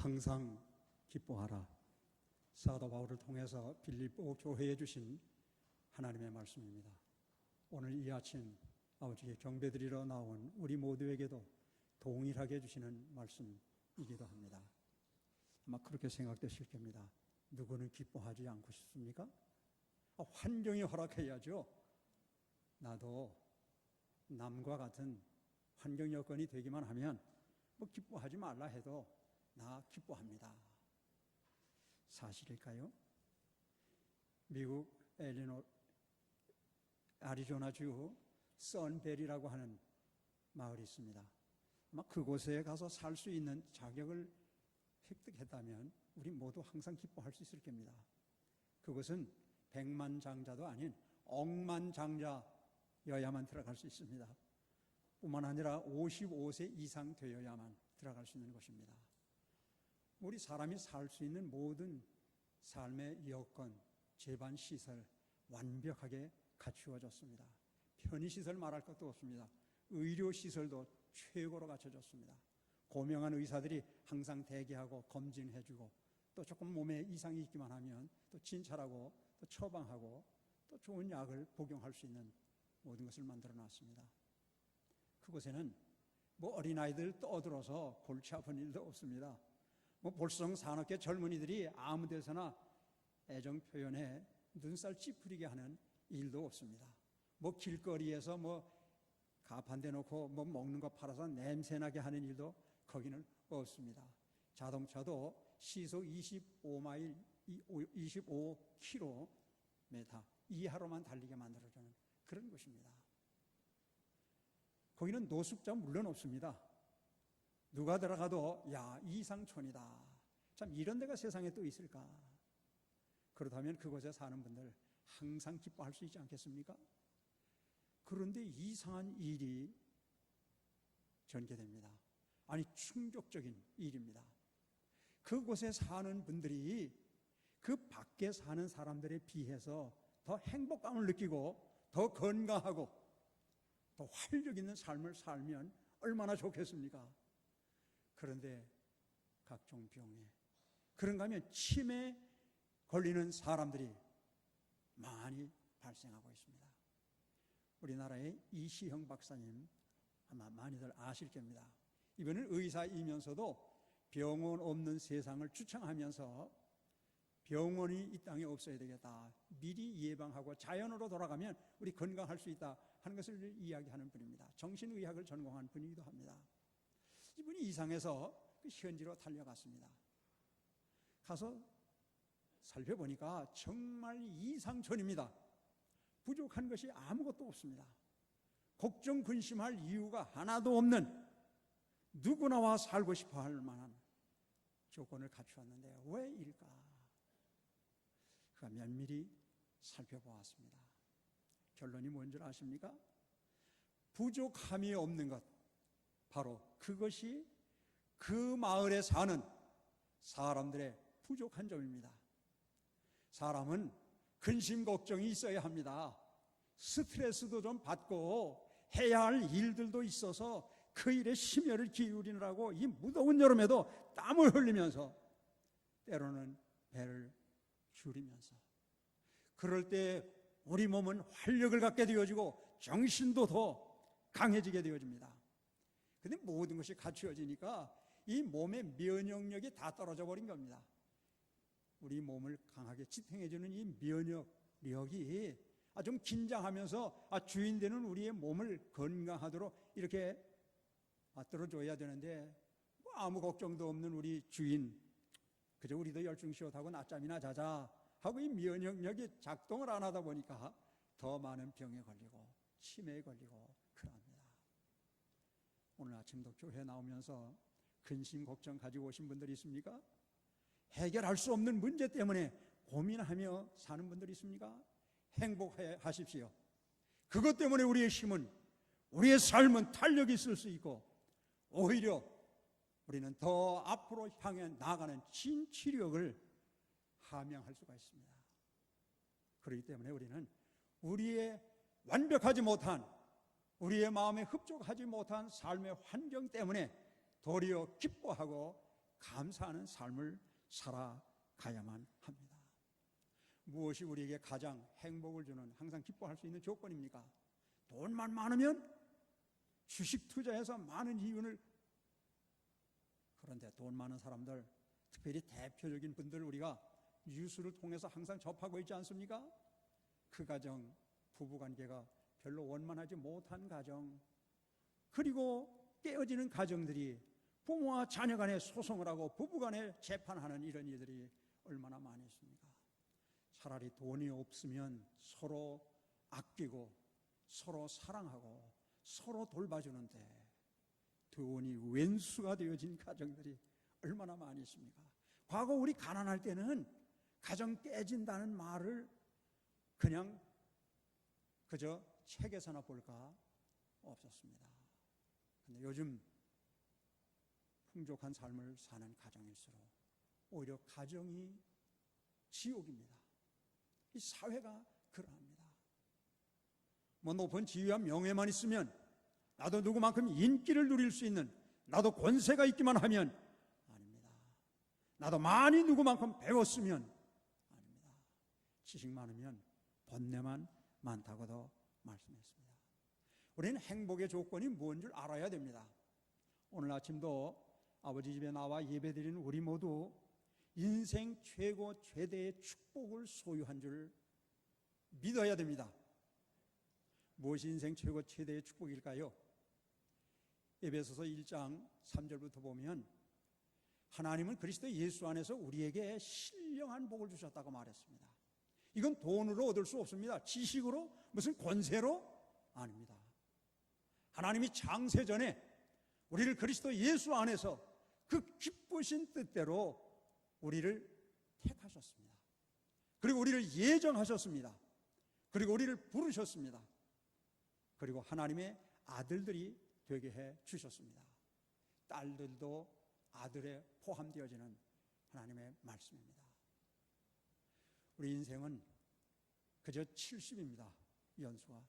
항상 기뻐하라. 사도 바울을 통해서 빌립보 교회에 주신 하나님의 말씀입니다. 오늘 이 아침 아버지께 경배드리러 나온 우리 모두에게도 동일하게 주시는 말씀이기도 합니다. 아마 그렇게 생각되실 겁니다. 누구는 기뻐하지 않고 싶습니까? 환경이 허락해야죠. 나도 남과 같은 환경 여건이 되기만 하면 뭐 기뻐하지 말라 해도 나 기뻐합니다. 사실일까요? 미국 애리조나주 선벨이라고 하는 마을이 있습니다. 아마 그곳에 가서 살 수 있는 자격을 획득했다면 우리 모두 항상 기뻐할 수 있을 겁니다. 그것은 백만장자도 아닌 억만장자여야만 들어갈 수 있습니다. 뿐만 아니라 55세 이상 되어야만 들어갈 수 있는 것입니다. 우리 사람이 살 수 있는 모든 삶의 여건, 재반시설 완벽하게 갖추어졌습니다. 편의시설 말할 것도 없습니다. 의료시설도 최고로 갖춰졌습니다. 고명한 의사들이 항상 대기하고 검진해주고 또 조금 몸에 이상이 있기만 하면 또 진찰하고 또 처방하고 또 좋은 약을 복용할 수 있는 모든 것을 만들어 놨습니다. 그곳에는 뭐 어린아이들 떠들어서 골치 아픈 일도 없습니다. 뭐 볼성 산업계 젊은이들이 아무 데서나 애정 표현에 눈살 찌푸리게 하는 일도 없습니다. 뭐 길거리에서 뭐 가판대 놓고 뭐 먹는 거 팔아서 냄새나게 하는 일도 거기는 없습니다. 자동차도 시속 25마일, 25km 이하로만 달리게 만들어주는 그런 곳입니다. 거기는 노숙자 물론 없습니다. 누가 들어가도 야 이상촌이다. 참 이런 데가 세상에 또 있을까? 그렇다면 그곳에 사는 분들 항상 기뻐할 수 있지 않겠습니까? 그런데 이상한 일이 전개됩니다. 아니 충격적인 일입니다. 그곳에 사는 분들이 그 밖에 사는 사람들에 비해서 더 행복감을 느끼고 더 건강하고 더 활력 있는 삶을 살면 얼마나 좋겠습니까? 그런데 각종 병에 그런가 하면 치매에 걸리는 사람들이 많이 발생하고 있습니다. 우리나라의 이시형 박사님 아마 많이들 아실 겁니다. 이분은 의사이면서도 병원 없는 세상을 주창하면서 병원이 이 땅에 없어야 되겠다. 미리 예방하고 자연으로 돌아가면 우리 건강할 수 있다 하는 것을 이야기하는 분입니다. 정신의학을 전공한 분이기도 합니다. 이분이 이상해서 그 현지로 달려갔습니다. 가서 살펴보니까 정말 이상촌입니다. 부족한 것이 아무것도 없습니다. 걱정 근심할 이유가 하나도 없는 누구나 와 살고 싶어 할 만한 조건을 갖추었는데 왜 일까? 그가 면밀히 살펴보았습니다. 결론이 뭔지 아십니까? 부족함이 없는 것, 바로 그것이 그 마을에 사는 사람들의 부족한 점입니다. 사람은 근심 걱정이 있어야 합니다. 스트레스도 좀 받고 해야 할 일들도 있어서 그 일에 심혈을 기울이느라고 이 무더운 여름에도 땀을 흘리면서 때로는 배를 줄이면서 그럴 때 우리 몸은 활력을 갖게 되어지고 정신도 더 강해지게 되어집니다. 그런데 모든 것이 갖추어지니까 이 몸의 면역력이 다 떨어져 버린 겁니다. 우리 몸을 강하게 지탱해주는 이 면역력이 좀 긴장하면서 주인 되는 우리의 몸을 건강하도록 이렇게 만들어줘야 되는데 뭐 아무 걱정도 없는 우리 주인, 그저 우리도 열중시옷하고 낮잠이나 자자 하고 이 면역력이 작동을 안 하다 보니까 더 많은 병에 걸리고 치매에 걸리고 그럽니다. 오늘 아침도 교회 나오면서 근심 걱정 가지고 오신 분들이 있습니까? 해결할 수 없는 문제 때문에 고민하며 사는 분들이 있습니까? 행복하십시오. 그것 때문에 우리의 힘은, 우리의 삶은 탄력이 있을 수 있고 오히려 우리는 더 앞으로 향해 나가는 진치력을 함양할 수가 있습니다. 그렇기 때문에 우리는 우리의 완벽하지 못한, 우리의 마음에 흡족하지 못한 삶의 환경 때문에 도리어 기뻐하고 감사하는 삶을 살아가야만 합니다. 무엇이 우리에게 가장 행복을 주는, 항상 기뻐할 수 있는 조건입니까? 돈만 많으면 주식 투자해서 많은 이윤을, 그런데 돈 많은 사람들, 특별히 대표적인 분들 우리가 뉴스를 통해서 항상 접하고 있지 않습니까? 그 가정, 부부관계가 별로 원만하지 못한 가정, 그리고 깨어지는 가정들이 부모와 자녀 간에 소송을 하고 부부 간에 재판하는 이런 일들이 얼마나 많이 있습니까? 차라리 돈이 없으면 서로 아끼고 서로 사랑하고 서로 돌봐주는데 돈이 왼수가 되어진 가정들이 얼마나 많이 있습니까? 과거 우리 가난할 때는 가정 깨진다는 말을 그냥 그저 책에서나 볼까 없었습니다. 그런데 요즘 풍족한 삶을 사는 가정일수록 오히려 가정이 지옥입니다. 이 사회가 그러합니다. 뭐 높은 지위와 명예만 있으면, 나도 누구만큼 인기를 누릴 수 있는, 나도 권세가 있기만 하면, 아닙니다. 나도 많이 누구만큼 배웠으면, 아닙니다. 지식 많으면 번뇌만 많다고도 말씀했습니다. 우리는 행복의 조건이 무엇인 줄 알아야 됩니다. 오늘 아침도 아버지 집에 나와 예배드리는 우리 모두 인생 최고 최대의 축복을 소유한 줄 믿어야 됩니다. 무엇이 인생 최고 최대의 축복일까요? 에베소서 1장 3절부터 보면 하나님은 그리스도 예수 안에서 우리에게 신령한 복을 주셨다고 말했습니다. 이건 돈으로 얻을 수 없습니다. 지식으로, 무슨 권세로? 아닙니다. 하나님이 창세전에 우리를 그리스도 예수 안에서 그 기쁘신 뜻대로 우리를 택하셨습니다. 그리고 우리를 예정하셨습니다. 그리고 우리를 부르셨습니다. 그리고 하나님의 아들들이 되게 해 주셨습니다. 딸들도 아들에 포함되어지는 하나님의 말씀입니다. 우리 인생은 그저 70입니다. 연수가.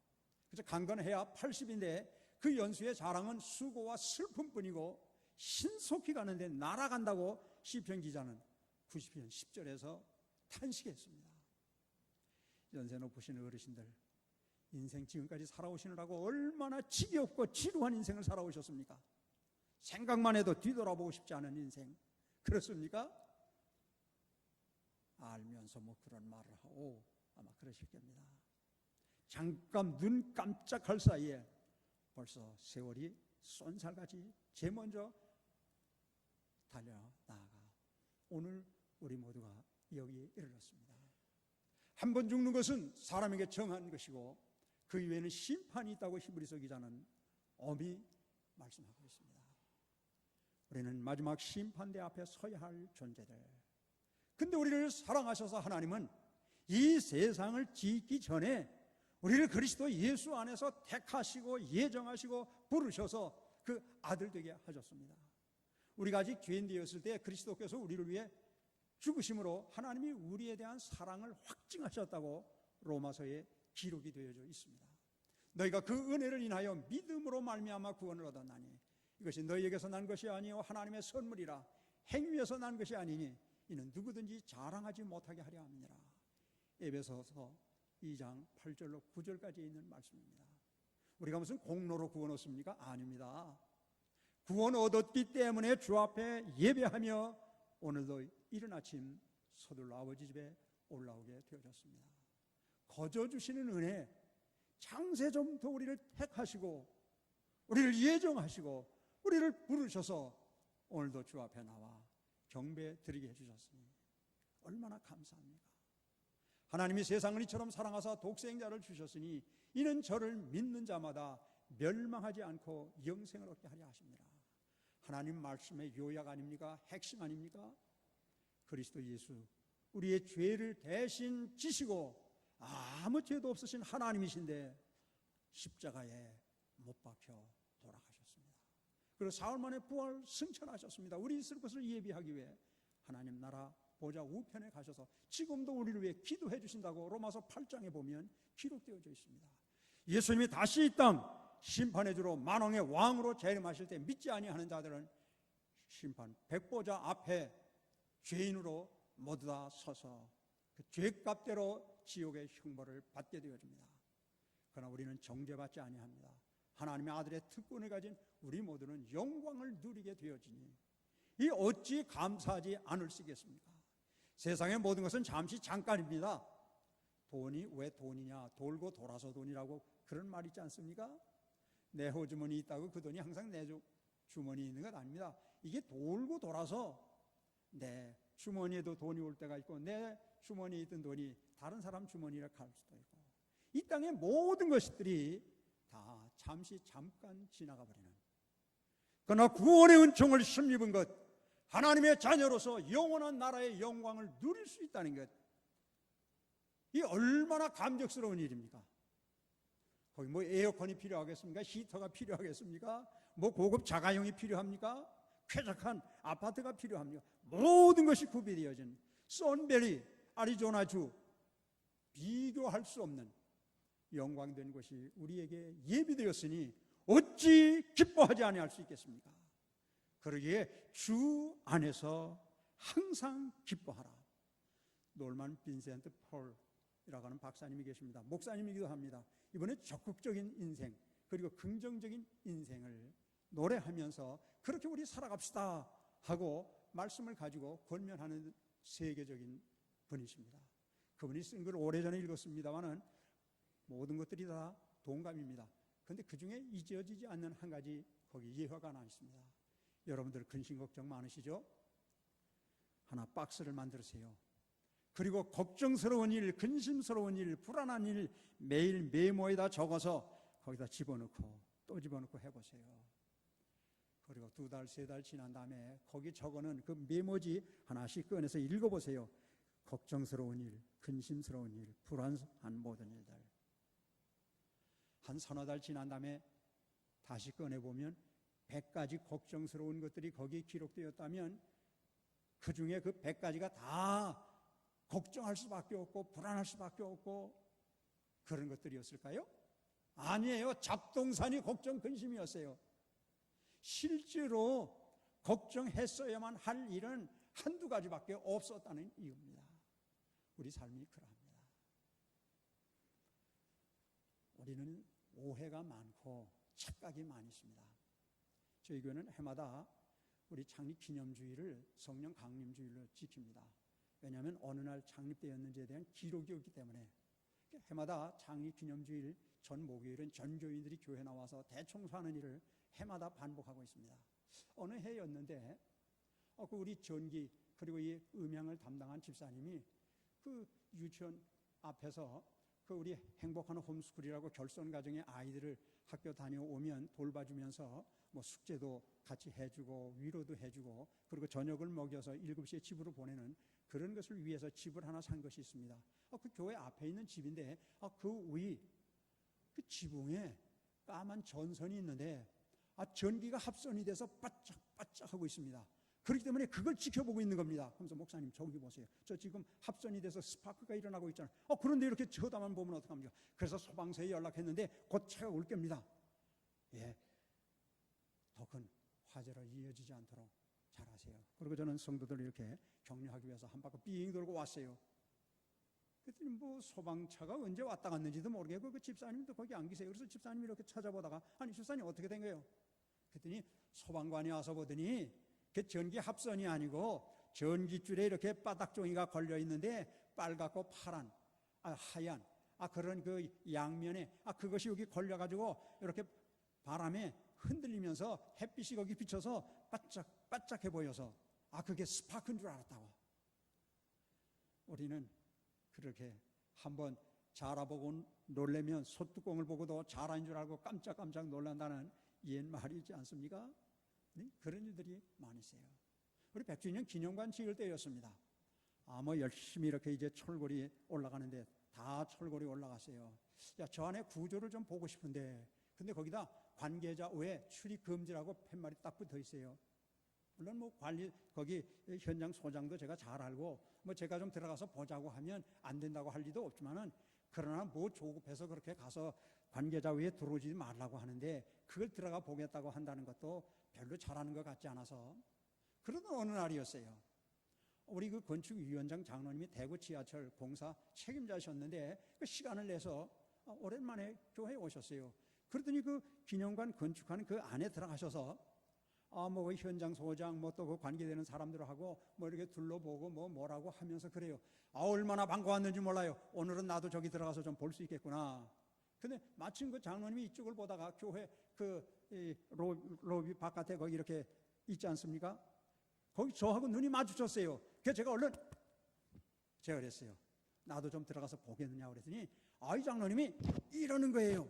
그저 강건해야 80인데 그 연수의 자랑은 수고와 슬픔뿐이고 신속히 가는데 날아간다고 시편 기자는 90편 10절에서 탄식했습니다. 연세 높으신 어르신들, 인생 지금까지 살아오시느라고 얼마나 지겹고 지루한 인생을 살아오셨습니까? 생각만 해도 뒤돌아보고 싶지 않은 인생, 그렇습니까? 알면서 뭐 그런 말을 하고 아마 그러실 겁니다. 잠깐 눈 깜짝할 사이에 벌써 세월이 쏜살같이 제 먼저 달려나가 오늘 우리 모두가 여기에 이르렀습니다. 한 번 죽는 것은 사람에게 정한 것이고 그 이외에는 심판이 있다고 히브리서 기자는 엄히 말씀하고 있습니다. 우리는 마지막 심판대 앞에 서야 할 존재들. 근데 우리를 사랑하셔서 하나님은 이 세상을 짓기 전에 우리를 그리스도 예수 안에서 택하시고 예정하시고 부르셔서 그 아들 되게 하셨습니다. 우리가 아직 죄인 되었을 때 그리스도께서 우리를 위해 죽으심으로 하나님이 우리에 대한 사랑을 확증하셨다고 로마서에 기록이 되어져 있습니다. 너희가 그 은혜를 인하여 믿음으로 말미암아 구원을 얻었나니 이것이 너희에게서 난 것이 아니요 하나님의 선물이라. 행위에서 난 것이 아니니 이는 누구든지 자랑하지 못하게 하려 함이니라. 에베소서 2장 8절로 9절까지 있는 말씀입니다. 우리가 무슨 공로로 구원 얻습니까? 아닙니다. 구원 얻었기 때문에 주 앞에 예배하며 오늘도 이른 아침 서둘러 아버지 집에 올라오게 되어졌습니다. 거저 주시는 은혜, 창세전부터 우리를 택하시고 우리를 예정하시고 우리를 부르셔서 오늘도 주 앞에 나와 경배 드리게 해주셨으니 얼마나 감사합니까? 하나님이 세상을 이처럼 사랑하사 독생자를 주셨으니 이는 저를 믿는 자마다 멸망하지 않고 영생을 얻게 하려 하십니다. 하나님 말씀의 요약 아닙니까? 핵심 아닙니까? 그리스도 예수, 우리의 죄를 대신 지시고 아무 죄도 없으신 하나님이신데 십자가에 못 박혀 돌아가셨습니다. 그리고 사흘 만에 부활 승천하셨습니다. 우리 있을 것을 예비하기 위해 하나님 나라 보좌 우편에 가셔서 지금도 우리를 위해 기도해 주신다고 로마서 8장에 보면 기록되어져 있습니다. 예수님이 다시 이 땅 심판의 주로 만왕의 왕으로 재림하실 때 믿지 아니하는 자들은 심판, 백보자 앞에 죄인으로 모두 다 서서 그 죄값대로 지옥의 형벌을 받게 되어집니다. 그러나 우리는 정죄받지 아니합니다. 하나님의 아들의 특권을 가진 우리 모두는 영광을 누리게 되어지니 이 어찌 감사하지 않을 수 있겠습니까? 세상의 모든 것은 잠시 잠깐입니다. 돈이 왜 돈이냐? 돌고 돌아서 돈이라고 그런 말 있지 않습니까? 내 호주머니 있다고 그 돈이 항상 내 주머니에 있는 것 아닙니다. 이게 돌고 돌아서 내 주머니에도 돈이 올 때가 있고 내 주머니에 있던 돈이 다른 사람 주머니에 갈 수도 있고 이 땅의 모든 것들이 다 잠시 잠깐 지나가 버리는, 그러나 구원의 은총을 힘입은 것, 하나님의 자녀로서 영원한 나라의 영광을 누릴 수 있다는 것, 이 얼마나 감격스러운 일입니까? 거기 뭐 에어컨이 필요하겠습니까? 히터가 필요하겠습니까? 뭐 고급 자가용이 필요합니까? 쾌적한 아파트가 필요합니까? 모든 것이 구비되어진 선베리 아리조나주, 비교할 수 없는 영광된 것이 우리에게 예비되었으니 어찌 기뻐하지 아니할 수 있겠습니까? 그러기에 주 안에서 항상 기뻐하라. 놀만 빈센트 폴이라고 하는 박사님이 계십니다. 목사님이기도 합니다. 이번에 적극적인 인생 그리고 긍정적인 인생을 노래하면서 그렇게 우리 살아갑시다 하고 말씀을 가지고 권면하는 세계적인 분이십니다. 그분이 쓴 글 오래전에 읽었습니다마는 모든 것들이 다 동감입니다. 그런데 그 중에 잊어지지 않는 한 가지 거기 예화가 하나 있습니다. 여러분들 근심 걱정 많으시죠? 하나 박스를 만들으세요. 그리고 걱정스러운 일, 근심스러운 일, 불안한 일 매일 메모에다 적어서 거기다 집어넣고 또 집어넣고 해보세요. 그리고 2달, 3달 지난 다음에 거기 적어놓은 그 메모지 하나씩 꺼내서 읽어보세요. 걱정스러운 일, 근심스러운 일, 불안한 모든 일들. 한 서너 달 지난 다음에 다시 꺼내보면 100가지 걱정스러운 것들이 거기에 기록되었다면 그 중에 그 100가지가 다 걱정할 수밖에 없고 불안할 수밖에 없고 그런 것들이었을까요? 아니에요. 잡동사니 걱정 근심이었어요. 실제로 걱정했어야만 할 일은 한두 가지밖에 없었다는 이유입니다. 우리 삶이 그러합니다. 우리는 오해가 많고 착각이 많이 있습니다. 저희 교회는 해마다 우리 창립 기념주일을 성령 강림주일로 지킵니다. 왜냐하면 어느 날 창립되었는지에 대한 기록이 없기 때문에 해마다 창립 기념주일 전 목요일은 전 교인들이 교회 나와서 대청소하는 일을 해마다 반복하고 있습니다. 어느 해였는데 그 우리 전기 그리고 이 음향을 담당한 집사님이 그 유치원 앞에서 그 우리 행복한 홈스쿨이라고 결손가정의 아이들을 학교 다녀오면 돌봐주면서 뭐 숙제도 같이 해주고 위로도 해주고 그리고 저녁을 먹여서 7시에 집으로 보내는 그런 것을 위해서 집을 하나 산 것이 있습니다. 그 교회 앞에 있는 집인데 그 위 그 지붕에 까만 전선이 있는데 전기가 합선이 돼서 바짝바짝 하고 있습니다. 그렇기 때문에 그걸 지켜보고 있는 겁니다. 그래서 목사님 저기 보세요. 저 지금 합선이 돼서 스파크가 일어나고 있잖아요. 그런데 이렇게 쳐다만 보면 어떡합니까? 그래서 소방서에 연락했는데 곧 차가 올 겁니다. 예, 더 큰 화재로 이어지지 않도록 잘하세요. 그리고 저는 성도들 이렇게 격려하기 위해서 한 바퀴 삥 돌고 왔어요. 그랬더니 뭐 소방차가 언제 왔다 갔는지도 모르겠고 그 집사님도 거기 안 계세요. 그래서 집사님이 이렇게 찾아보다가 아니 집사님 어떻게 된 거예요? 그랬더니 소방관이 와서 보더니 그 전기 합선이 아니고 전기줄에 이렇게 바닥종이가 걸려 있는데 빨갛고 파란, 하얀, 그런 그 양면에 그것이 여기 걸려가지고 이렇게 바람에 흔들리면서 햇빛이 거기 비쳐서 바짝바짝해 보여서 그게 스파크인 줄 알았다고. 우리는 그렇게 한번 자라보고 놀래면 소뚜껑을 보고도 자라인 줄 알고 깜짝깜짝 놀란다는 옛말이 있지 않습니까? 네? 그런 일들이 많이 있어요. 우리 100주년 기념관 지을 때였습니다. 뭐 열심히 이렇게 이제 철골이 올라가는데 다 철골이 올라갔어요. 저 안에 구조를 좀 보고 싶은데 근데 거기다 관계자 외에 출입 금지라고 팻말이 딱 붙어 있어요. 물론 뭐 관리 거기 현장 소장도 제가 잘 알고 뭐 제가 좀 들어가서 보자고 하면 안 된다고 할 리도 없지만은 그러나 뭐 조급해서 그렇게 가서 관계자 외에 들어오지 말라고 하는데 그걸 들어가 보겠다고 한다는 것도 별로 잘하는 것 같지 않아서 그러던 어느 날이었어요. 우리 그 건축위원장 장로님이 대구 지하철 공사 책임자셨는데 그 시간을 내서 오랜만에 교회에 오셨어요. 그러더니 그 기념관 건축하는 그 안에 들어가셔서 뭐 그 현장 소장 뭐 또 그 관계되는 사람들하고 뭐 이렇게 둘러보고 뭐라고 하면서 그래요. 얼마나 반가웠는지 몰라요. 오늘은 나도 저기 들어가서 좀 볼 수 있겠구나. 근데 마침 그 장로님이 이쪽을 보다가 교회 그 로비 바깥에 거기 이렇게 있지 않습니까? 거기 저하고 눈이 마주쳤어요. 그래서 제가 얼른 제가 그랬어요. 나도 좀 들어가서 보겠느냐 그랬더니 이 장로님이 이러는 거예요.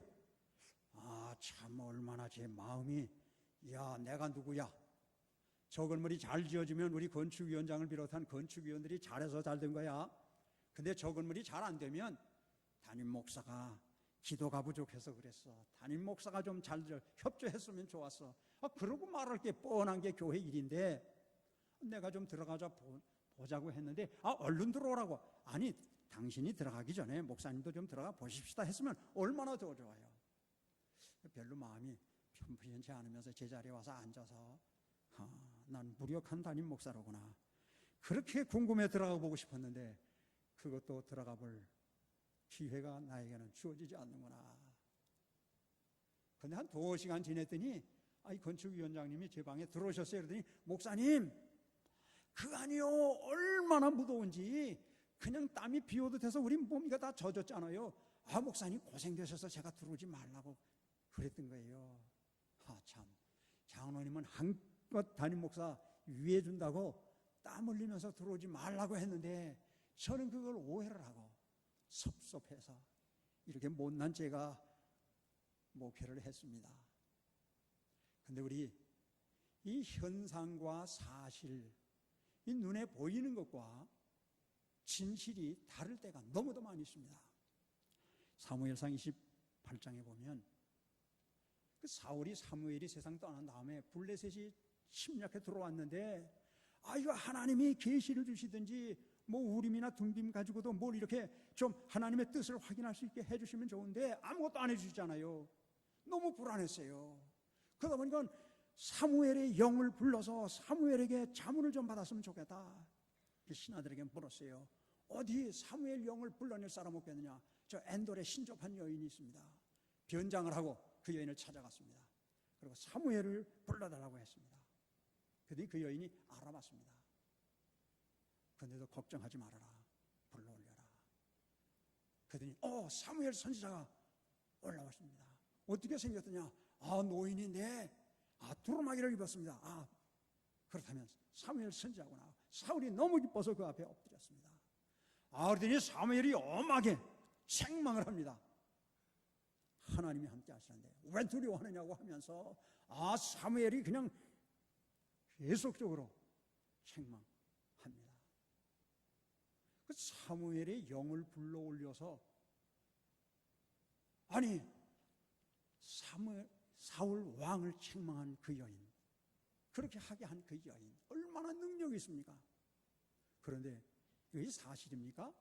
참 얼마나 제 마음이 야 내가 누구야. 저 건물이 잘 지어지면 우리 건축위원장을 비롯한 건축위원들이 잘해서 잘 된 거야. 근데 저 건물이 잘 안 되면 담임 목사가 기도가 부족해서 그랬어. 담임 목사가 좀 잘 협조했으면 좋았어. 그러고 말할 게 뻔한 게 교회 일인데 내가 좀 들어가자 보자고 했는데 얼른 들어오라고. 아니 당신이 들어가기 전에 목사님도 좀 들어가 보십시다 했으면 얼마나 더 좋아요. 별로 마음이 편찮지 않으면서 제자리에 와서 앉아서 난 무력한 담임 목사로구나. 그렇게 궁금해 들어가 보고 싶었는데 그것도 들어가 볼 기회가 나에게는 주어지지 않는구나. 근데 한 2시간 지냈더니 이 건축위원장님이 제 방에 들어오셨어요. 그러더니 목사님 그 아니요 얼마나 무더운지 그냥 땀이 비오듯 해서 우리 몸이가 다 젖었잖아요. 목사님 고생되셔서 제가 들어오지 말라고 그랬던 거예요. 참 장로님은 한껏 담임 목사 위해 준다고 땀 흘리면서 들어오지 말라고 했는데 저는 그걸 오해를 하고 섭섭해서 이렇게 못난 제가 목회를 했습니다. 근데 우리 이 현상과 사실, 이 눈에 보이는 것과 진실이 다를 때가 너무도 많이 있습니다. 사무엘상 28장에 보면 그 사무엘이 세상 떠난 다음에 블레셋이 침략해 들어왔는데 이거 하나님이 계시를 주시든지 뭐 우림이나 둠빔 가지고도 뭘 이렇게 좀 하나님의 뜻을 확인할 수 있게 해주시면 좋은데 아무것도 안 해주시잖아요. 너무 불안했어요. 그러다 보니까 사무엘의 영을 불러서 사무엘에게 자문을 좀 받았으면 좋겠다. 신하들에게 물었어요. 어디 사무엘 영을 불러낼 사람 없겠느냐. 저 엔돌에 신접한 여인이 있습니다. 변장을 하고 그 여인을 찾아갔습니다. 그리고 사무엘을 불러달라고 했습니다. 그랬더니 그 여인이 알아봤습니다. 그런데도 걱정하지 말아라. 불러올려라. 그랬더니 사무엘 선지자가 올라왔습니다. 어떻게 생겼더냐. 노인인데 두루마기를 입었습니다. 그렇다면 사무엘 선지자구나. 사울이 너무 기뻐서 그 앞에 엎드렸습니다. 그랬더니 사무엘이 엄하게 책망을 합니다. 하나님이 함께 하시는데 왜 두려워하느냐고 하면서 사무엘이 그냥 계속적으로 책망합니다. 그 사무엘의 영을 불러올려서 사울 왕을 책망한 그 여인, 그렇게 하게 한 그 여인 얼마나 능력이 있습니까? 그런데 이게 사실입니까?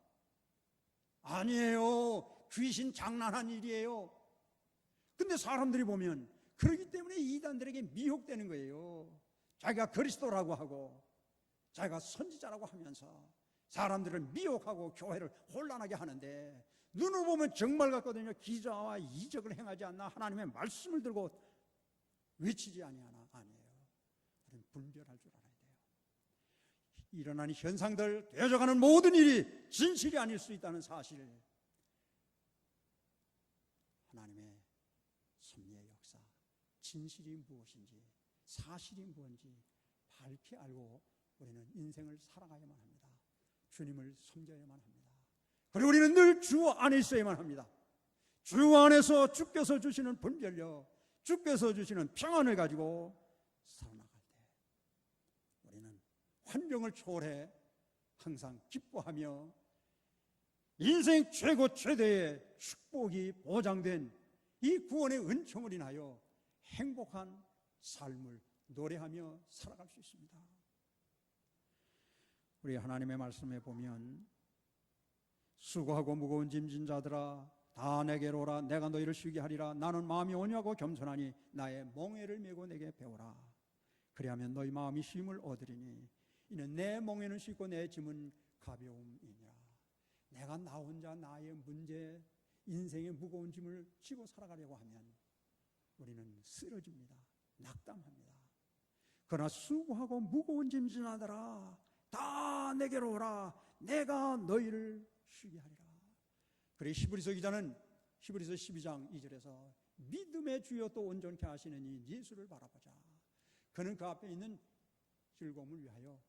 아니에요. 귀신 장난한 일이에요. 근데 사람들이 보면 그러기 때문에 이단들에게 미혹되는 거예요. 자기가 그리스도라고 하고 자기가 선지자라고 하면서 사람들을 미혹하고 교회를 혼란하게 하는데 눈으로 보면 정말 같거든요. 기자와 이적을 행하지 않나 하나님의 말씀을 들고 외치지 아니하나. 아니에요. 우리는 분별할 줄 알아야 돼요. 일어나는 현상들, 되어져가는 모든 일이 진실이 아닐 수 있다는 사실, 하나님의 섭리의 역사, 진실이 무엇인지 사실이 무엇인지 밝히 알고 우리는 인생을 살아가야만 합니다. 주님을 섬겨야만 합니다. 그리고 우리는 늘 주 안에 있어야만 합니다. 주 안에서 주께서 주시는 분별력, 주께서 주시는 평안을 가지고 살아나갈 때 우리는 환경을 초월해 항상 기뻐하며 인생 최고 최대의 축복이 보장된 이 구원의 은총을 인하여 행복한 삶을 노래하며 살아갈 수 있습니다. 우리 하나님의 말씀에 보면 수고하고 무거운 짐진 자들아 다 내게로 오라. 내가 너희를 쉬게 하리라. 나는 마음이 온유하고 겸손하니 나의 멍에를 메고 내게 배우라. 그리하면 너희 마음이 쉼을 얻으리니 이는 내 멍에는 쉽고 내 짐은 가벼움이니라. 내가 나 혼자 나의 문제, 인생의 무거운 짐을 지고 살아가려고 하면 우리는 쓰러집니다. 낙담합니다. 그러나 수고하고 무거운 짐 지나더라 다 내게로 오라 내가 너희를 쉬게 하리라. 그래 히브리서 기자는 히브리서 12장 2절에서 믿음의 주여 또 온전케 하시는 이 예수를 바라보자. 그는 그 앞에 있는 즐거움을 위하여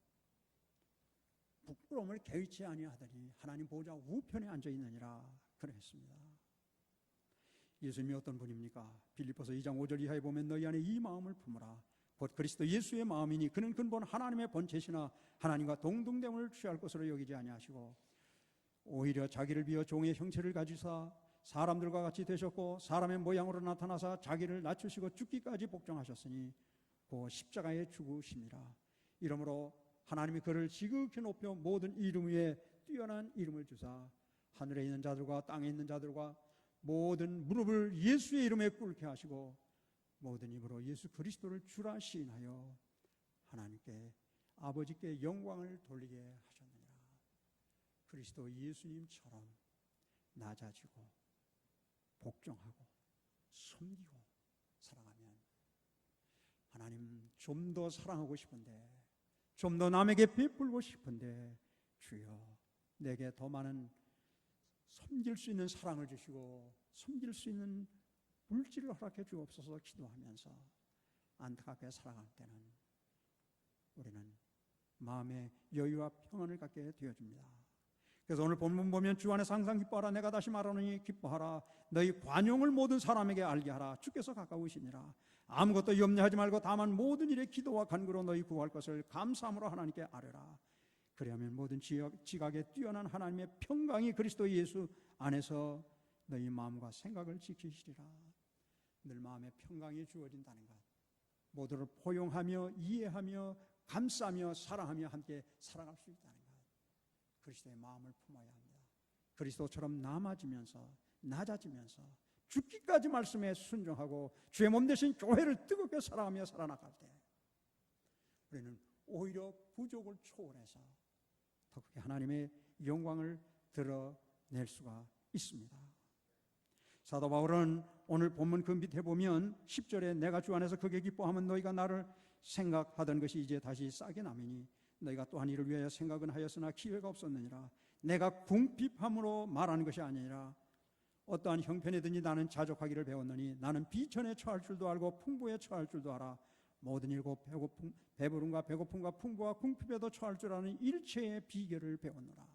부끄러움을 개의치 아니하더니 하나님 보좌 우편에 앉아 있느니라 그랬습니다. 예수님이 어떤 분입니까? 빌립보서 2장 5절 이하에 보면 너희 안에 이 마음을 품으라 곧 그리스도 예수의 마음이니 그는 근본 하나님의 본체시나 하나님과 동등됨을 취할 것으로 여기지 아니하시고 오히려 자기를 비어 종의 형체를 가지사 사람들과 같이 되셨고 사람의 모양으로 나타나사 자기를 낮추시고 죽기까지 복종하셨으니 그 십자가에 죽으심이라. 이러므로 하나님이 그를 지극히 높여 모든 이름 위에 뛰어난 이름을 주사 하늘에 있는 자들과 땅에 있는 자들과 모든 무릎을 예수의 이름에 꿇게 하시고 모든 입으로 예수 그리스도를 주라 시인하여 하나님께 아버지께 영광을 돌리게 하셨느니라. 그리스도 예수님처럼 낮아지고 복종하고 섬기고 살아가면 하나님 좀 더 사랑하고 싶은데 좀 더 남에게 베풀고 싶은데 주여 내게 더 많은 섬길 수 있는 사랑을 주시고 섬길 수 있는 물질을 허락해 주옵소서 기도하면서 안타깝게 살아갈 때는 우리는 마음의 여유와 평안을 갖게 되어줍니다. 그래서 오늘 본문 보면 주 안에서 항상 기뻐하라 내가 다시 말하노니 기뻐하라 너희 관용을 모든 사람에게 알게 하라 주께서 가까우시니라. 아무것도 염려하지 말고 다만 모든 일에 기도와 간구로 너희 구할 것을 감사함으로 하나님께 아뢰라. 그리하면 모든 지각에 뛰어난 하나님의 평강이 그리스도 예수 안에서 너희 마음과 생각을 지키시리라. 늘 마음의 평강이 주어진다는 것, 모두를 포용하며 이해하며 감싸며 사랑하며 함께 살아갈 수 있다는 것, 그리스도의 마음을 품어야 합니다. 그리스도처럼 낮아지면서 죽기까지 말씀에 순종하고 주의 몸 대신 교회를 뜨겁게 사랑하며 살아나갈 때 우리는 오히려 부족을 초월해서 더 크게 하나님의 영광을 드러낼 수가 있습니다. 사도 바울은 오늘 본문 그 밑에 보면 10절에 내가 주 안에서 크게 기뻐하면 너희가 나를 생각하던 것이 이제 다시 싸게 남이니 너희가 또한 이를 위하여 생각은 하였으나 기회가 없었느니라. 내가 궁핍함으로 말하는 것이 아니라 어떠한 형편이든지 나는 자족하기를 배웠느니 나는 비천에 처할 줄도 알고 풍부에 처할 줄도 알아. 모든 일고 배부름과 배고픔과 풍부와 궁핍에도 처할 줄 아는 일체의 비결을 배웠노라.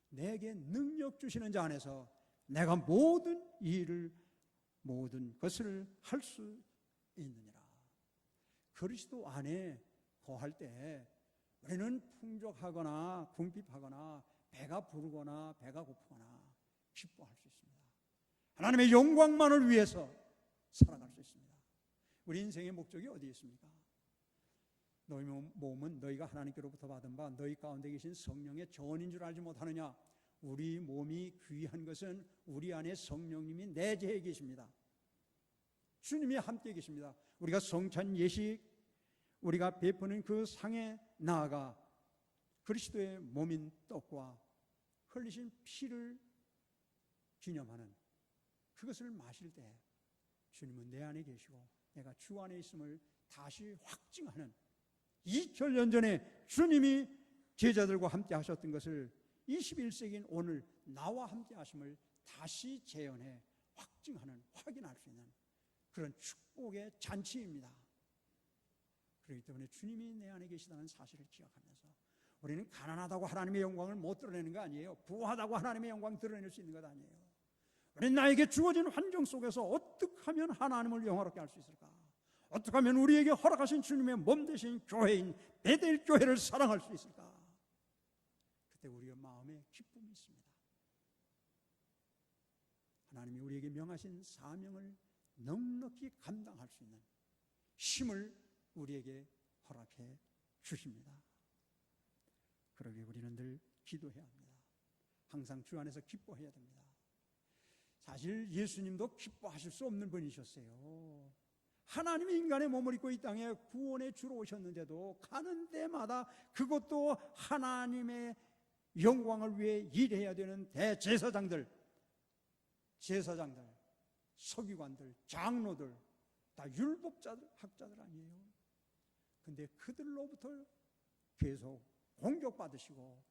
내게 능력 주시는 자 안에서 내가 모든 일을 모든 것을 할 수 있느니라. 그리스도 안에 거할 때 우리는 풍족하거나 궁핍하거나 배가 부르거나 배가 고프거나 기뻐할 수 있습니다. 하나님의 영광만을 위해서 살아갈 수 있습니다. 우리 인생의 목적이 어디에 있습니까? 너희 몸은 너희가 하나님께로부터 받은 바 너희 가운데 계신 성령의 전인 줄 알지 못하느냐? 우리 몸이 귀한 것은 우리 안에 성령님이 내재해 계십니다. 주님이 함께 계십니다. 우리가 성찬 예식, 우리가 베푸는 그 상에 나아가 그리스도의 몸인 떡과 흘리신 피를 기념하는 그것을 마실 때 주님은 내 안에 계시고 내가 주 안에 있음을 다시 확증하는 2000년 전에 주님이 제자들과 함께 하셨던 것을 21세기인 오늘 나와 함께 하심을 다시 재현해 확증하는, 확인할 수 있는 그런 축복의 잔치입니다. 그렇기 때문에 주님이 내 안에 계시다는 사실을 기억하면서 우리는 가난하다고 하나님의 영광을 못 드러내는 거 아니에요. 부하다고 하나님의 영광 드러낼 수 있는 것 아니에요. 우리는 나에게 주어진 환경 속에서 어떻게 하면 하나님을 영화롭게 할 수 있을까? 어떻게 하면 우리에게 허락하신 주님의 몸 대신 교회인 베델 교회를 사랑할 수 있을까? 그때 우리의 마음에 기쁨이 있습니다. 하나님이 우리에게 명하신 사명을 넉넉히 감당할 수 있는 힘을 우리에게 허락해 주십니다. 그러기에 우리는 늘 기도해야 합니다. 항상 주 안에서 기뻐해야 됩니다. 사실 예수님도 기뻐하실 수 없는 분이셨어요. 하나님이 인간의 몸을 입고 이 땅에 구원의 주로 오셨는데도 가는 데마다 그것도 하나님의 영광을 위해 일해야 되는 대제사장들, 제사장들, 서기관들, 장로들 다 율법자들, 학자들 아니에요. 근데 그들로부터 계속 공격받으시고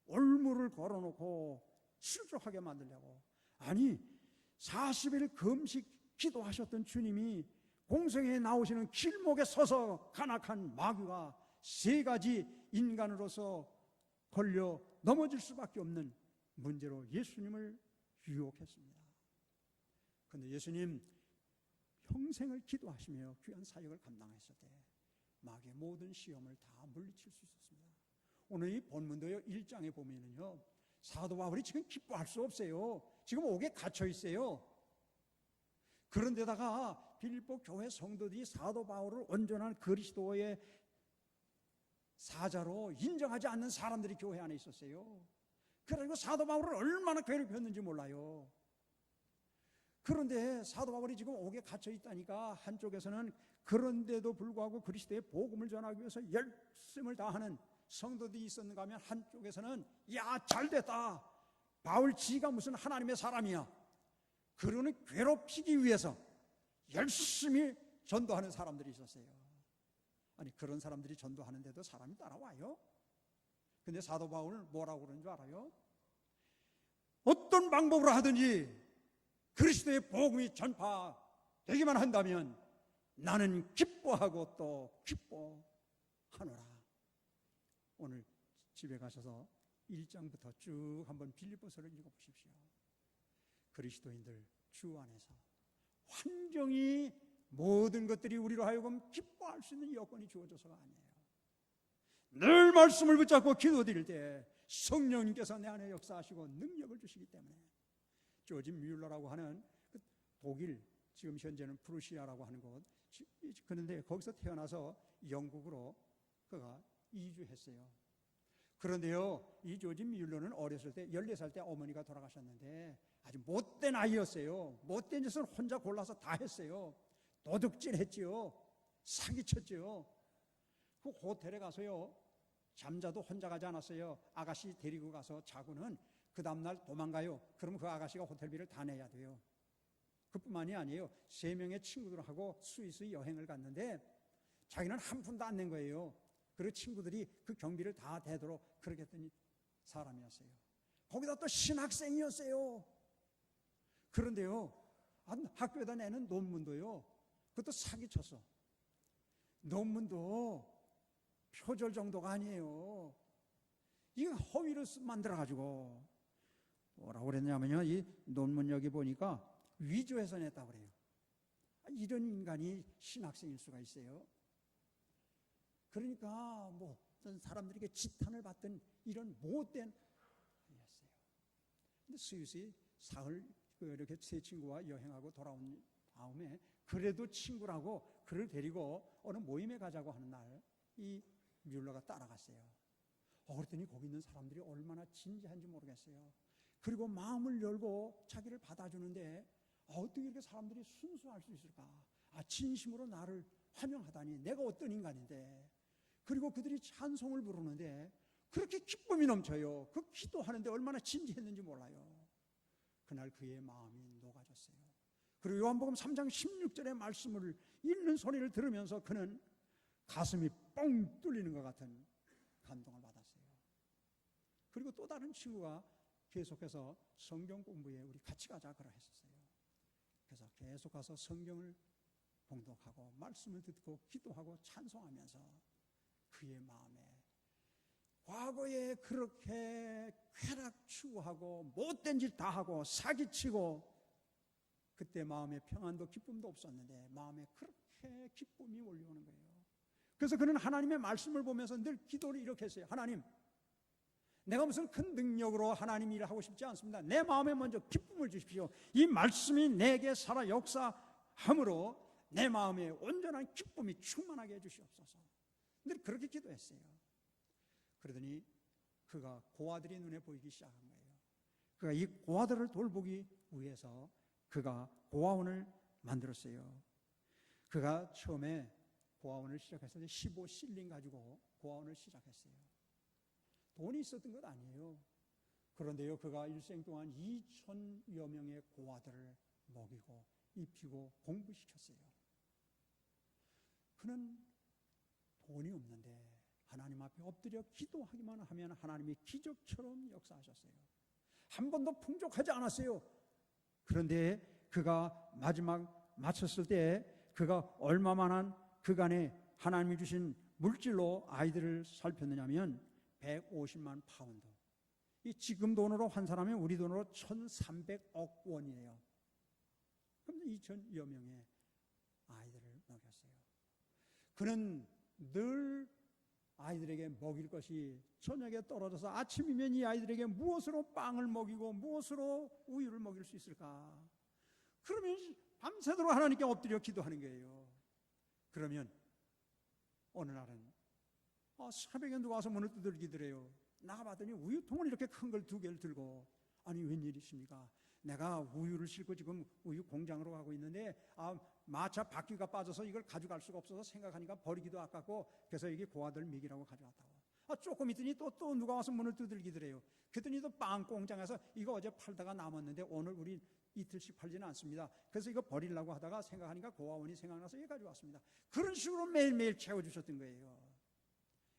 올무를 걸어놓고 실족하게 만들려고, 아니 40일 금식 기도하셨던 주님이 공생에 나오시는 길목에 서서 간악한 마귀가 3가지 인간으로서 걸려 넘어질 수밖에 없는 문제로 예수님을 유혹했습니다. 그런데 예수님 평생을 기도하시며 귀한 사역을 감당했을 때 마귀의 모든 시험을 다 물리칠 수 있었습니다. 오늘 이 본문도요 1장에 보면은요 사도 바울이 지금 기뻐할 수 없어요. 지금 옥에 갇혀 있어요. 그런데다가 빌립보 교회 성도들이 사도 바울을 온전한 그리스도의 사자로 인정하지 않는 사람들이 교회 안에 있었어요. 그래서 사도 바울을 얼마나 괴롭혔는지 몰라요. 그런데 사도 바울이 지금 옥에 갇혀 있다니까 한쪽에서는 그런데도 불구하고 그리스도의 복음을 전하기 위해서 열심을 다하는 성도들이 있었는가 하면 한쪽에서는 야 잘됐다, 바울 지가 무슨 하나님의 사람이야, 그러는 괴롭히기 위해서 열심히 전도하는 사람들이 있었어요. 아니 그런 사람들이 전도하는데도 사람이 따라와요? 근데 사도 바울은 뭐라고 그러는 줄 알아요? 어떤 방법으로 하든지 그리스도의 복음이 전파되기만 한다면 나는 기뻐하고 또 기뻐하노라. 오늘 집에 가셔서 1장부터 쭉 한번 빌립보서를 읽어보십시오. 그리스도인들 주 안에서 완전히 모든 것들이 우리로 하여금 기뻐할 수 있는 여건이 주어져서가 아니에요. 늘 말씀을 붙잡고 기도드릴 때 성령님께서 내 안에 역사하시고 능력을 주시기 때문에 조지 뮬러라고 하는 그 독일, 지금 현재는 프루시아라고 하는 곳, 그런데 거기서 태어나서 영국으로 그가 이주했어요. 그런데요 이 조지 뮬러는 어렸을 때 14살 때 어머니가 돌아가셨는데 아주 못된 아이였어요. 못된 짓을 혼자 골라서 다 했어요. 도둑질했지요, 사기쳤지요. 그 호텔에 가서요 잠자도 혼자 가지 않았어요. 아가씨 데리고 가서 자고는 그 다음날 도망가요. 그러면 그 아가씨가 호텔비를 다 내야 돼요. 그뿐만이 아니에요. 3명의 친구들하고 스위스 여행을 갔는데 자기는 한 푼도 안 낸 거예요. 그리고 친구들이 그 경비를 다 대도록 그렇게 했던 사람이었어요. 거기다 또 신학생이었어요. 그런데요 학교에다 내는 논문도요 그것도 사기쳤어. 논문도 표절 정도가 아니에요. 이거 허위로 만들어가지고 뭐라고 그랬냐면요 이 논문 여기 보니까 위조해서 냈다고 그래요. 이런 인간이 신학생일 수가 있어요. 그러니까 뭐 어떤 사람들에게 지탄을 받던 이런 못된 아이였어요. 근데 스위스 사흘 이렇게 세 친구와 여행하고 돌아온 다음에 그래도 친구라고 그를 데리고 어느 모임에 가자고 하는 날 이 뮬러가 따라갔어요. 그랬더니 거기 있는 사람들이 얼마나 진지한지 모르겠어요. 그리고 마음을 열고 자기를 받아주는데 어떻게 이렇게 사람들이 순수할 수 있을까? 진심으로 나를 환영하다니 내가 어떤 인간인데. 그리고 그들이 찬송을 부르는데 그렇게 기쁨이 넘쳐요. 그 기도하는데 얼마나 진지했는지 몰라요. 그날 그의 마음이 녹아졌어요. 그리고 요한복음 3장 16절의 말씀을 읽는 소리를 들으면서 그는 가슴이 뻥 뚫리는 것 같은 감동을 받았어요. 그리고 또 다른 친구가 계속해서 성경 공부에 우리 같이 가자 그러 했었어요. 그래서 계속 가서 성경을 봉독하고 말씀을 듣고 기도하고 찬송하면서 그의 마음에 과거에 그렇게 쾌락추구하고 못된 짓 다 하고 사기치고 그때 마음에 평안도 기쁨도 없었는데 마음에 그렇게 기쁨이 몰려오는 거예요. 그래서 그는 하나님의 말씀을 보면서 늘 기도를 이렇게 했어요. 하나님, 내가 무슨 큰 능력으로 하나님 일을 하고 싶지 않습니다. 내 마음에 먼저 기쁨을 주십시오. 이 말씀이 내게 살아 역사함으로 내 마음에 온전한 기쁨이 충만하게 해주시옵소서. 늘 그렇게 기도했어요. 그러더니 그가 고아들이 눈에 보이기 시작한 거예요. 그가 이 고아들을 돌보기 위해서 그가 고아원을 만들었어요. 그가 처음에 고아원을 시작했을 때 15실링 가지고 고아원을 시작했어요. 돈이 있었던 것 아니에요. 그런데요, 그가 일생 동안 2,000여 명의 고아들을 먹이고 입히고 공부시켰어요. 그는 돈이 없는데 하나님 앞에 엎드려 기도하기만 하면 하나님이 기적처럼 역사하셨어요. 한 번도 풍족하지 않았어요. 그런데 그가 마지막 마쳤을 때 그가 얼마만한 그간에 하나님이 주신 물질로 아이들을 살폈느냐면 150만 파운드. 이 지금 돈으로 환산하면 우리 돈으로 1,300억 원이에요. 그럼 2,000여 명의 아이들을 먹였어요. 그는 늘 아이들에게 먹일 것이 저녁에 떨어져서 아침이면 이 아이들에게 무엇으로 빵을 먹이고 무엇으로 우유를 먹일 수 있을까? 그러면 밤새도록 하나님께 엎드려 기도하는 거예요. 그러면 어느 날은 새벽에 누가 와서 문을 두들기더래요. 나가봤더니 우유통을 이렇게 큰 걸 2개를 들고, 아니 웬일이십니까? 내가 우유를 싣고 지금 우유 공장으로 가고 있는데 마차 바퀴가 빠져서 이걸 가져갈 수가 없어서 생각하니까 버리기도 아깝고 그래서 여기 고아들 먹이라고 가져왔다고. 조금 있더니 또 누가 와서 문을 두들기더래요. 그랬더니 또 빵 공장에서 이거 어제 팔다가 남았는데 오늘 우리 이틀씩 팔지는 않습니다. 그래서 이거 버리려고 하다가 생각하니까 고아원이 생각나서 얘 가져왔습니다. 그런 식으로 매일매일 채워주셨던 거예요.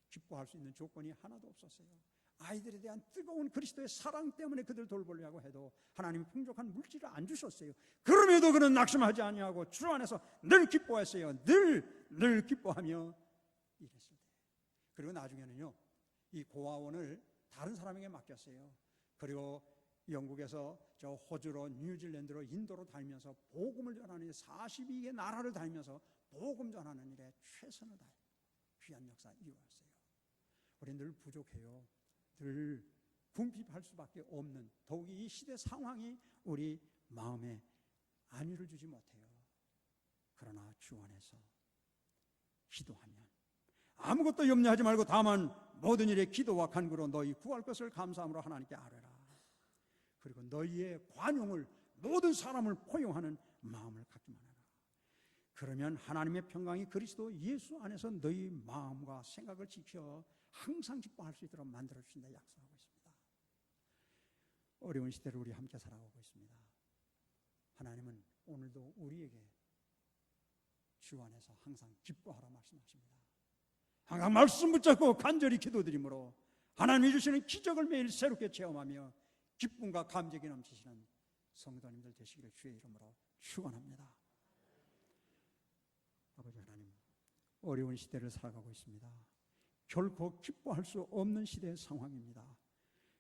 기뻐할 수 있는 조건이 하나도 없었어요. 아이들에 대한 뜨거운 그리스도의 사랑 때문에 그들 돌보려고 해도 하나님이 풍족한 물질을 안 주셨어요. 그럼에도 그는 낙심하지 아니하고 주 안에서 늘 기뻐했어요. 늘 기뻐하며 일했을 때. 그리고 나중에는요, 이 고아원을 다른 사람에게 맡겼어요. 그리고 영국에서 저 호주로 뉴질랜드로 인도로 다니면서 복음을 전하는 42개 나라를 다니면서 복음 전하는 일에 최선을 다해 귀한 역사 이루었어요. 우리 늘 부족해요. 늘 궁핍할 수밖에 없는, 더욱이 이 시대 상황이 우리 마음에 안위를 주지 못해요. 그러나 주 안에서 기도하면 아무것도 염려하지 말고 다만 모든 일에 기도와 간구로 너희 구할 것을 감사함으로 하나님께 아뢰라. 그리고 너희의 관용을 모든 사람을 포용하는 마음을 갖기만 하라. 그러면 하나님의 평강이 그리스도 예수 안에서 너희 마음과 생각을 지켜 항상 기뻐할 수 있도록 만들어주신다 약속하고 있습니다. 어려운 시대를 우리 함께 살아가고 있습니다. 하나님은 오늘도 우리에게 주 안에서 항상 기뻐하라 말씀하십니다. 항상 말씀 붙잡고 간절히 기도드림으로 하나님이 주시는 기적을 매일 새롭게 체험하며 기쁨과 감격이 넘치시는 성도님들 되시기를 주의 이름으로 축원합니다. 아버지 하나님, 어려운 시대를 살아가고 있습니다. 결코 기뻐할 수 없는 시대의 상황입니다.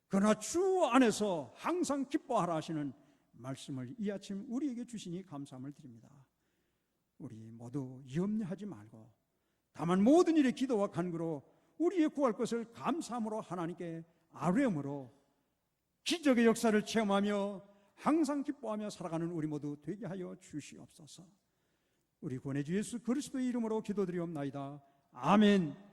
그러나 주 안에서 항상 기뻐하라 하시는 말씀을 이 아침 우리에게 주시니 감사함을 드립니다. 우리 모두 염려하지 말고 다만 모든 일에 기도와 간구로 우리의 구할 것을 감사함으로 하나님께 아뢰므로 기적의 역사를 체험하며 항상 기뻐하며 살아가는 우리 모두 되게 하여 주시옵소서. 우리 구원의 주 예수 그리스도의 이름으로 기도드리옵나이다. 아멘.